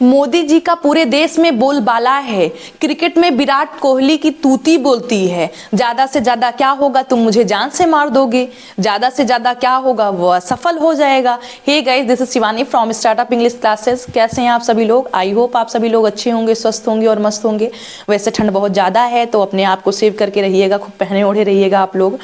मोदी जी का पूरे देश में बोलबाला है। क्रिकेट में विराट कोहली की तूती बोलती है। ज्यादा से ज्यादा क्या होगा, तुम मुझे जान से मार दोगे। ज्यादा से ज्यादा क्या होगा, वो असफल हो जाएगा। Hey guys, this is Shivani from startup English classes. कैसे हैं आप सभी लोग? आई होप आप सभी लोग अच्छे होंगे, स्वस्थ होंगे और मस्त होंगे। वैसे ठंड बहुत ज्यादा है तो अपने आप को सेव करके रहिएगा, खूब पहने ओढ़े रहिएगा आप लोग।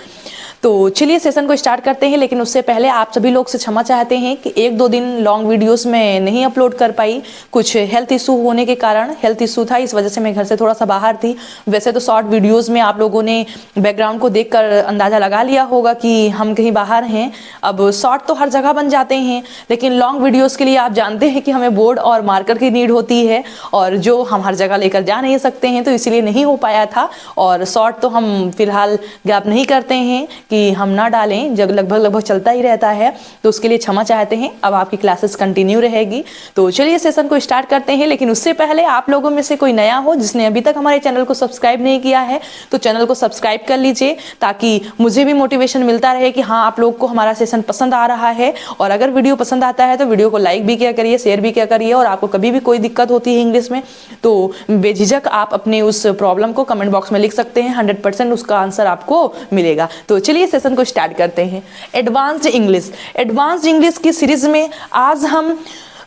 तो चलिए सेशन को स्टार्ट करते हैं, लेकिन उससे पहले आप सभी लोग से क्षमा चाहते हैं कि एक दो दिन लॉन्ग वीडियोस में नहीं अपलोड कर पाई। कुछ हेल्थ इशू होने के कारण, हेल्थ इशू था, इस वजह से मैं घर से थोड़ा सा बाहर थी। वैसे तो शॉर्ट वीडियोस में आप लोगों ने बैकग्राउंड को देखकर अंदाजा लगा लिया होगा कि हम कहीं बाहर हैं। अब शॉर्ट तो हर जगह बन जाते हैं, लेकिन लॉन्ग वीडियोस के लिए आप जानते हैं कि हमें बोर्ड और मार्कर की नीड होती है, और जो हम हर जगह लेकर जा नहीं सकते हैं, तो इसीलिए नहीं हो पाया था। और शॉर्ट तो हम फिलहाल गैप नहीं करते हैं कि हम ना डालें, जब लगभग चलता ही रहता है, तो उसके लिए क्षमा चाहते हैं। अब आपकी क्लासेस कंटिन्यू रहेगी। तो चलिए सेशन को स्टार्ट करते हैं, लेकिन उससे पहले आप लोगों में से कोई नया हो जिसने अभी तक हमारे चैनल को सब्सक्राइब नहीं किया है, तो चैनल को सब्सक्राइब कर लीजिए, ताकि मुझे भी मोटिवेशन मिलता रहे कि हाँ, आप लोग को हमारा सेशन पसंद आ रहा है। और अगर वीडियो पसंद आता है तो वीडियो को लाइक भी किया करिए, शेयर भी किया करिए। और आपको कभी भी कोई दिक्कत होती है इंग्लिश में, तो बेझिझक आप अपने उस प्रॉब्लम को कमेंट बॉक्स में लिख सकते हैं। 100% उसका आंसर आपको मिलेगा। तो चलिए सेशन को स्टार्ट करते हैं। एडवांस्ड इंग्लिश की सीरीज में आज हम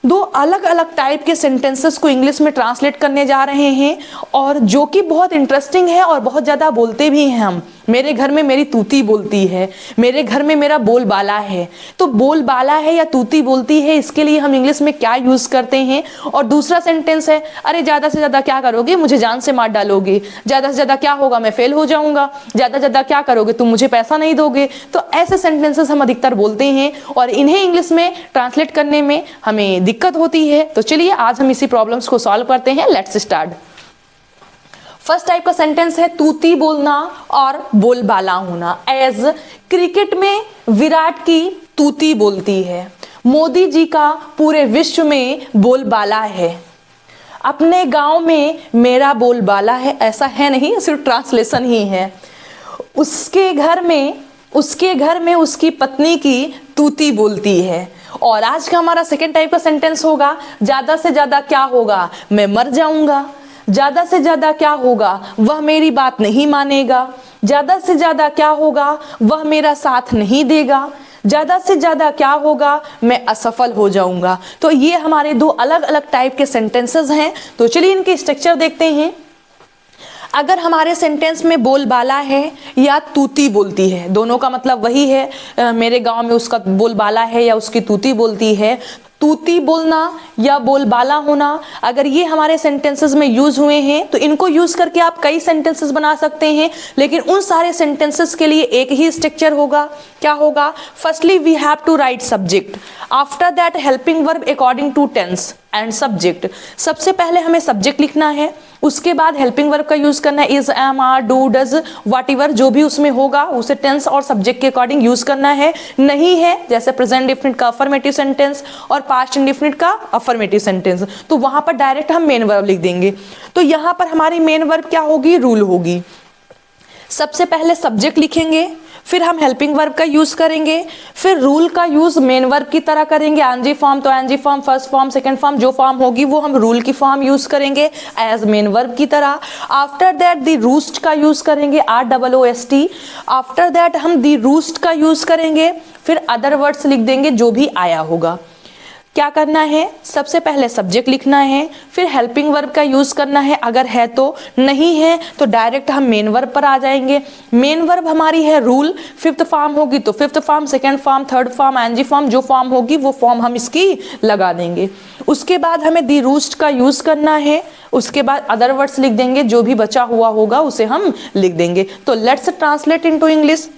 दो अलग अलग टाइप के सेंटेंसेस को इंग्लिश में ट्रांसलेट करने जा रहे हैं, और जो कि बहुत इंटरेस्टिंग है और बहुत ज़्यादा बोलते भी हैं हम। मेरे घर में मेरी तूती बोलती है, मेरे घर में मेरा बोलबाला है। तो बोलबाला है या तूती बोलती है, इसके लिए हम इंग्लिश में क्या यूज़ करते हैं। और दूसरा सेंटेंस है, अरे ज़्यादा से ज़्यादा क्या करोगे, मुझे जान से मार डालोगे। ज़्यादा से ज़्यादा क्या होगा, मैं फेल हो जाऊँगा। ज़्यादा से ज़्यादा क्या करोगे, तुम मुझे पैसा नहीं दोगे। तो ऐसे सेंटेंसेस हम अधिकतर बोलते हैं, और इन्हें इंग्लिश में ट्रांसलेट करने में हमें दिक्कत होती है। तो चलिए आज हम इसी प्रॉब्लम्स को सॉल्व करते हैं। Let's start. फर्स्ट टाइप का सेंटेंस है तूती बोलना और बोलबाला होना। एज क्रिकेट में विराट की तूती बोलती है, मोदी जी का पूरे विश्व में बोलबाला है। अपने गांव में मेरा बोलबाला है, ऐसा है नहीं, सिर्फ ट्रांसलेशन ही है। उसके घर में उसकी पत्नी की तूती बोलती है। और आज का हमारा सेकेंड टाइप का सेंटेंस होगा, ज्यादा से ज्यादा क्या होगा, मैं मर जाऊंगा। ज्यादा से ज्यादा क्या होगा, वह मेरी बात नहीं मानेगा। ज्यादा से ज्यादा क्या होगा, वह मेरा साथ नहीं देगा। ज्यादा से ज्यादा क्या होगा, मैं असफल हो जाऊंगा। तो ये हमारे दो अलग अलग टाइप के सेंटेंसेस हैं। तो चलिए इनके स्ट्रक्चर देखते हैं। अगर हमारे सेंटेंस में बोलबाला है या तूती बोलती है, दोनों का मतलब वही है। मेरे गांव में उसका बोलबाला है या उसकी तूती बोलती है। तूती बोलना या बोलबाला होना, अगर ये हमारे सेंटेंसेस में यूज हुए हैं, तो इनको यूज करके आप कई सेंटेंसेस बना सकते हैं। लेकिन उन सारे सेंटेंसेस के लिए एक ही स्ट्रक्चर होगा। क्या होगा? Firstly we have to write subject, after that helping verb according to tense and subject. सबसे पहले हमें सब्जेक्ट लिखना है, उसके बाद हेल्पिंग वर्ब का यूज करना है। Is, am, are, do, does, whatever जो भी उसमें होगा उसे टेंस और सब्जेक्ट के अकॉर्डिंग यूज करना है। नहीं है, जैसे प्रेजेंट इंडेफिनिट का अफर्मेटिव सेंटेंस और पास्ट इंडेफिनिट का अफर्मेटिव सेंटेंस, तो वहां पर डायरेक्ट हम मेन वर्ब लिख देंगे। तो यहां पर हमारी मेन वर्ब क्या होगी, रूल होगी। सबसे पहले सब्जेक्ट लिखेंगे, फिर हम हेल्पिंग वर्ब का यूज करेंगे, फिर रूल का यूज मेन वर्ब की तरह करेंगे। एनजी फॉर्म तो ing form, first form, second form जो फॉर्म होगी वो हम रूल की फॉर्म यूज करेंगे एज मेन वर्ब की तरह। आफ्टर दैट दी रूस्ट का यूज करेंगे, ROOST। आफ्टर दैट हम दी रूस्ट का यूज करेंगे, फिर अदर वर्ड्स लिख देंगे जो भी आया होगा। क्या करना है? सबसे पहले सब्जेक्ट लिखना है, फिर हेल्पिंग वर्ब का यूज करना है अगर है तो, नहीं है तो डायरेक्ट हम मेन वर्ब पर आ जाएंगे। मेन वर्ब हमारी है रूल, फिफ्थ फॉर्म होगी तो fifth form, second form, third form, ing form जो फॉर्म होगी वो फॉर्म हम इसकी लगा देंगे। उसके बाद हमें दी रूस्ट का यूज करना है, उसके बाद अदर वर्ड्स लिख देंगे, जो भी बचा हुआ होगा उसे हम लिख देंगे। तो let's translate into English.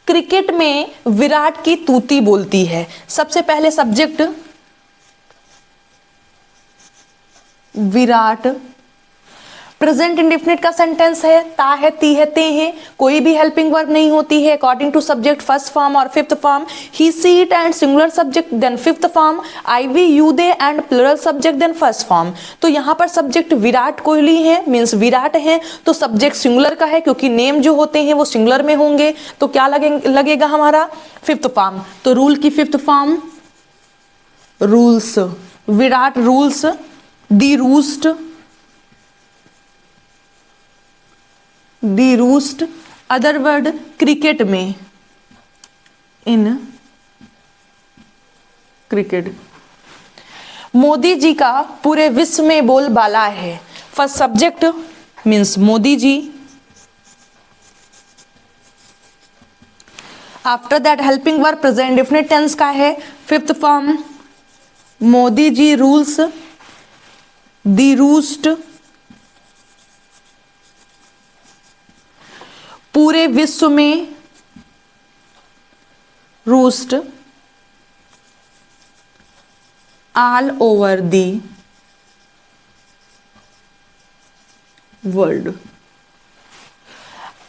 Cricket में विराट की तूती बोलती है। सबसे पहले सब्जेक्ट विराट, प्रेजेंट इंडेफिनिट का सेंटेंस है, ता है, ती है, ते हैं, कोई भी हेल्पिंग वर्ब नहीं होती है। According to subject first form और fifth form, he, she, it and singular subject then fifth form, I, we, you, they and plural subject then first form. तो यहाँ पर सब्जेक्ट विराट कोहली है, मीन्स विराट है, तो सब्जेक्ट सिंगुलर का है क्योंकि नेम जो होते हैं वो सिंगुलर में होंगे। तो क्या लगेगा हमारा फिफ्थ फॉर्म। तो रूल की fifth form rules, Virat rules the roost, other word cricket में, इन क्रिकेट। मोदी जी का पूरे विश्व में बोलबाला है। First subject means Modi ji, after that helping verb present definite tense का है। Fifth form Modi ji rules the roost, पूरे विश्व में roost, all over the world.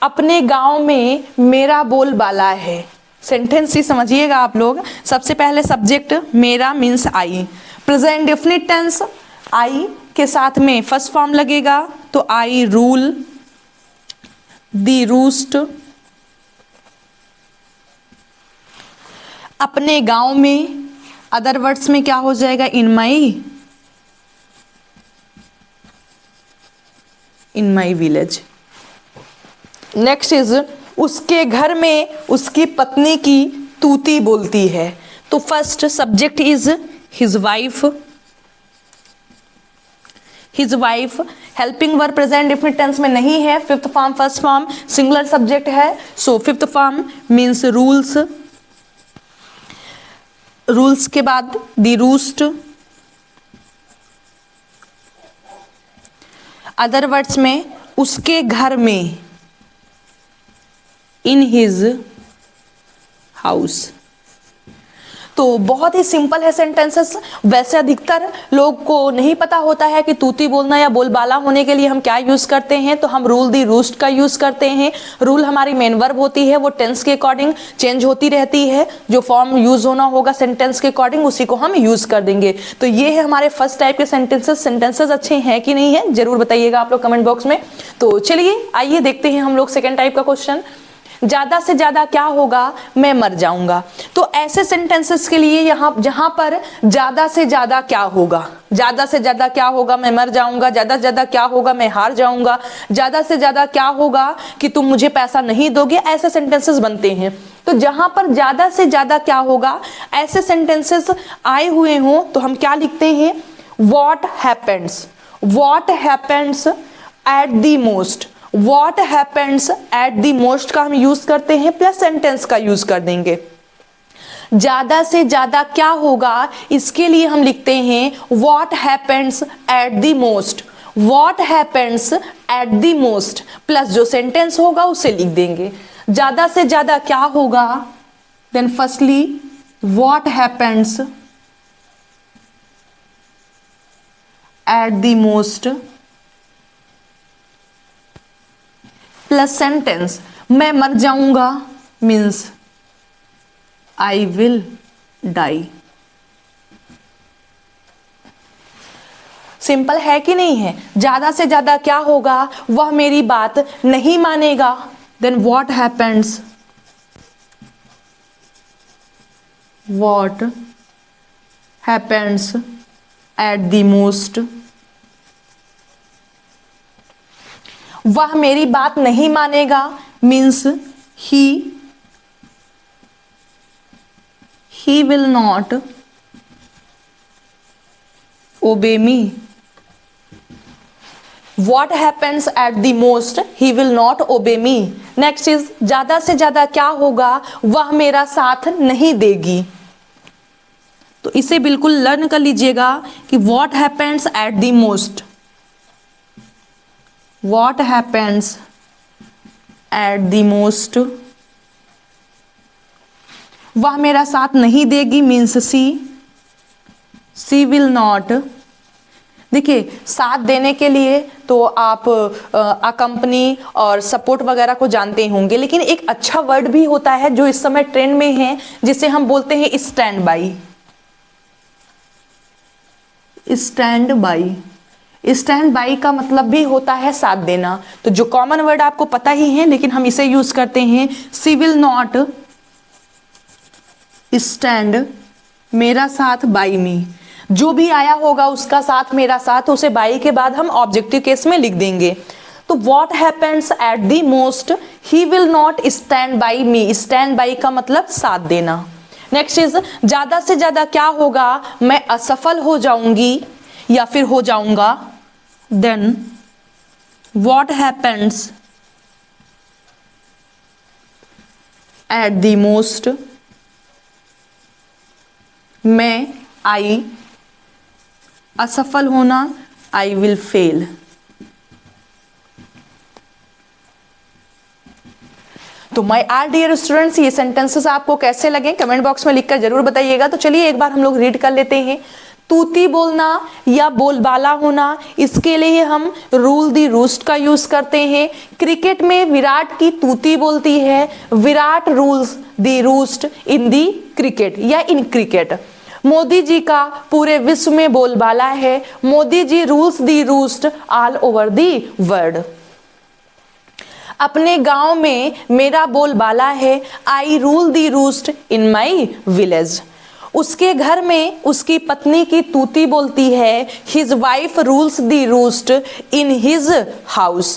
अपने गांव में मेरा बोलबाला है। सेंटेंस ही समझिएगा आप लोग। सबसे पहले सब्जेक्ट मेरा means I, present definite tense, I के साथ में फर्स्ट फॉर्म लगेगा तो आई रूल दी रूस्ट, अपने गांव में, अदर वर्ड्स में क्या हो जाएगा, इन माई विलेज। नेक्स्ट इज उसके घर में उसकी पत्नी की तूती बोलती है। तो first subject is his wife, helping verb present definite tense में नहीं है। Fifth form first form singular subject है, so fifth form means rules के बाद दी रूस्ट, अदर वर्ड्स में उसके घर में, इन हिज हाउस। तो बहुत ही सिंपल है सेंटेंसेस। वैसे अधिकतर लोग को नहीं पता होता है कि तूती बोलना या बोलबाला होने के लिए हम क्या यूज करते हैं, तो हम रूल दी रूस्ट का यूज करते हैं। रूल हमारी मेन वर्ब होती है, वो टेंस के अकॉर्डिंग चेंज होती रहती है, जो फॉर्म यूज होना होगा सेंटेंस के अकॉर्डिंग उसी को हम यूज कर देंगे। तो ये है हमारे फर्स्ट टाइप के सेंटेंसेस अच्छे हैं कि नहीं है जरूर बताइएगा आप लोग कमेंट बॉक्स में। तो चलिए आइए देखते हैं हम लोग सेकेंड टाइप का क्वेश्चन। ज्यादा से ज्यादा क्या होगा, मैं मर जाऊंगा। तो ऐसे सेंटेंसेस के लिए जहां पर ज्यादा से ज्यादा क्या होगा, ज्यादा से ज्यादा क्या होगा, मैं मर जाऊंगा, ज्यादा से ज्यादा क्या होगा, मैं हार जाऊंगा, ज्यादा से ज्यादा क्या होगा कि तुम मुझे पैसा नहीं दोगे, ऐसे सेंटेंसेस बनते हैं। तो जहां पर ज्यादा से ज्यादा क्या होगा ऐसे सेंटेंसेस आए हुए हों तो हम क्या लिखते हैं, what happens at the most. What happens at the most का हम यूज करते हैं, प्लस सेंटेंस का यूज कर देंगे। ज्यादा से ज्यादा क्या होगा इसके लिए हम लिखते हैं what happens at the most, what happens at the most plus जो सेंटेंस होगा उसे लिख देंगे। ज्यादा से ज्यादा क्या होगा, then firstly what happens at the most plus sentence, मैं मर जाऊंगा means I will die. Simple है कि नहीं है। ज्यादा से ज्यादा क्या होगा, वह मेरी बात नहीं मानेगा, then what happens at the most. वह मेरी बात नहीं मानेगा means he will not obey me. What happens at the most, he will not obey me। Next is ज्यादा से ज्यादा क्या होगा, वह मेरा साथ नहीं देगी। तो इसे बिल्कुल लर्न कर लीजिएगा कि what happens at the most, what happens at the most, वह मेरा साथ नहीं देगी मीन्स सी विल नॉट। देखिए साथ देने के लिए तो आप अकम्पनी और सपोर्ट वगैरह को जानते होंगे, लेकिन एक अच्छा वर्ड भी होता है जो इस समय ट्रेंड में है, जिसे हम बोलते हैं stand by. Stand by, stand by का मतलब भी होता है साथ देना। तो जो कॉमन वर्ड आपको पता ही है, लेकिन हम इसे यूज करते हैं, सी विल नॉट स्टैंड मेरा साथ बाई मी। जो भी आया होगा उसका साथ मेरा साथ, उसे बाई के बाद हम ऑब्जेक्टिव केस में लिख देंगे। तो what happens at the most, he will not stand by me, stand by का मतलब साथ देना। नेक्स्ट इज ज्यादा से ज्यादा क्या होगा, मैं असफल हो जाऊंगी या फिर हो जाऊंगा। Then what happens at the most, मैं आई असफल होना, आई विल फेल। तो माय आर डियर स्टूडेंट्स, ये सेंटेंसेस आपको कैसे लगे कमेंट बॉक्स में लिखकर जरूर बताइएगा। तो चलिए एक बार हम लोग रीड कर लेते हैं। तूती बोलना या बोलबाला होना, इसके लिए हम रूल दी रूस्ट का यूज करते हैं। क्रिकेट में विराट की तूती बोलती है, Virat rules the roost in the cricket या इन क्रिकेट। मोदी जी का पूरे विश्व में बोलबाला है, Modi ji rules the roost all over the world. अपने गांव में मेरा बोलबाला है, I rule the roost in my village. उसके घर में उसकी पत्नी की तूती बोलती है, his wife rules the roost in his house.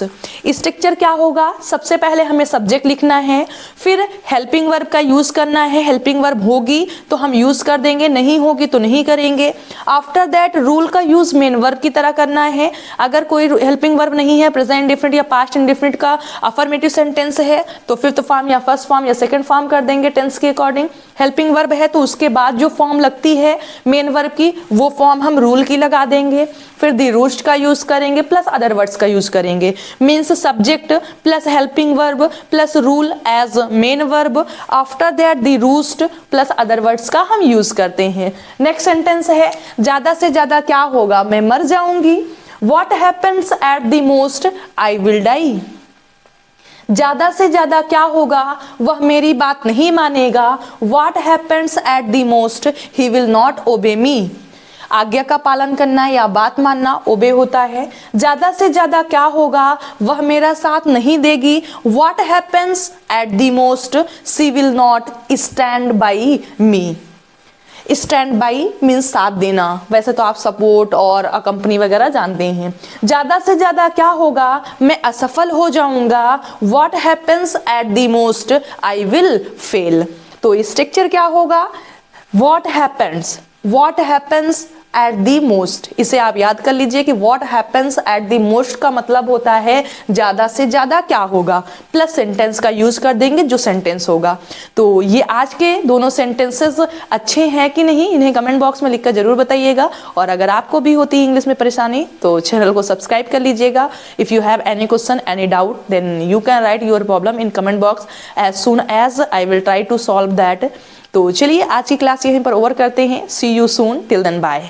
Structure क्या होगा, सबसे पहले हमें सब्जेक्ट लिखना है, फिर हेल्पिंग वर्ब का यूज करना है। हेल्पिंग वर्ब होगी तो हम यूज कर देंगे, नहीं होगी तो नहीं करेंगे। आफ्टर दैट रूल का यूज मेन वर्ब की तरह करना है। अगर कोई हेल्पिंग वर्ब नहीं है, प्रेजेंट इंडेफिनिट या पास्ट इंडेफिनिट का अफर्मेटिव सेंटेंस है, तो फिफ्थ फॉर्म या फर्स्ट फॉर्म या सेकंड फॉर्म कर देंगे टेंस के अकॉर्डिंग। हेल्पिंग वर्ब है तो उसके बाद जो फॉर्म लगती है मेन वर्ब की, वो फॉर्म हम रूल की लगा देंगे। फिर दी रूस्ट का यूज करेंगे प्लस अदर वर्ड्स का यूज करेंगे। Means subject plus helping verb plus rule as main verb. After that the roost plus other words का हम यूज करते हैं। नेक्स्ट सेंटेंस है, ज्यादा से ज्यादा क्या होगा, मैं मर जाऊंगी। What happens at the most, I will die. ज्यादा से ज्यादा क्या होगा, वह मेरी बात नहीं मानेगा। What happens at the most, he will not obey me. आज्ञा का पालन करना या बात मानना ओबे होता है। ज्यादा से ज्यादा क्या होगा, वह मेरा साथ नहीं देगी। What happens at the most, she will not stand by me. Stand by means साथ देना, वैसे तो आप सपोर्ट और अकम्पनी वगैरह जानते हैं। ज्यादा से ज्यादा क्या होगा, मैं असफल हो जाऊंगा। What happens at the most, I will fail. तो स्ट्रक्चर क्या होगा, what happens at the most, इसे आप याद कर लीजिए कि what happens at the most का मतलब होता है ज्यादा से ज्यादा क्या होगा, प्लस सेंटेंस का यूज कर देंगे जो सेंटेंस होगा। तो ये आज के दोनों सेंटेंसेस अच्छे हैं कि नहीं, इन्हें कमेंट बॉक्स में लिखकर जरूर बताइएगा। और अगर आपको भी होती है इंग्लिश में परेशानी तो चैनल को सब्सक्राइब कर लीजिएगा। If you have any question, any doubt, then you can write your problem in comment box as soon as I will try to solve that. तो चलिए आज की क्लास यहीं पर ओवर करते हैं। See you soon, till then bye.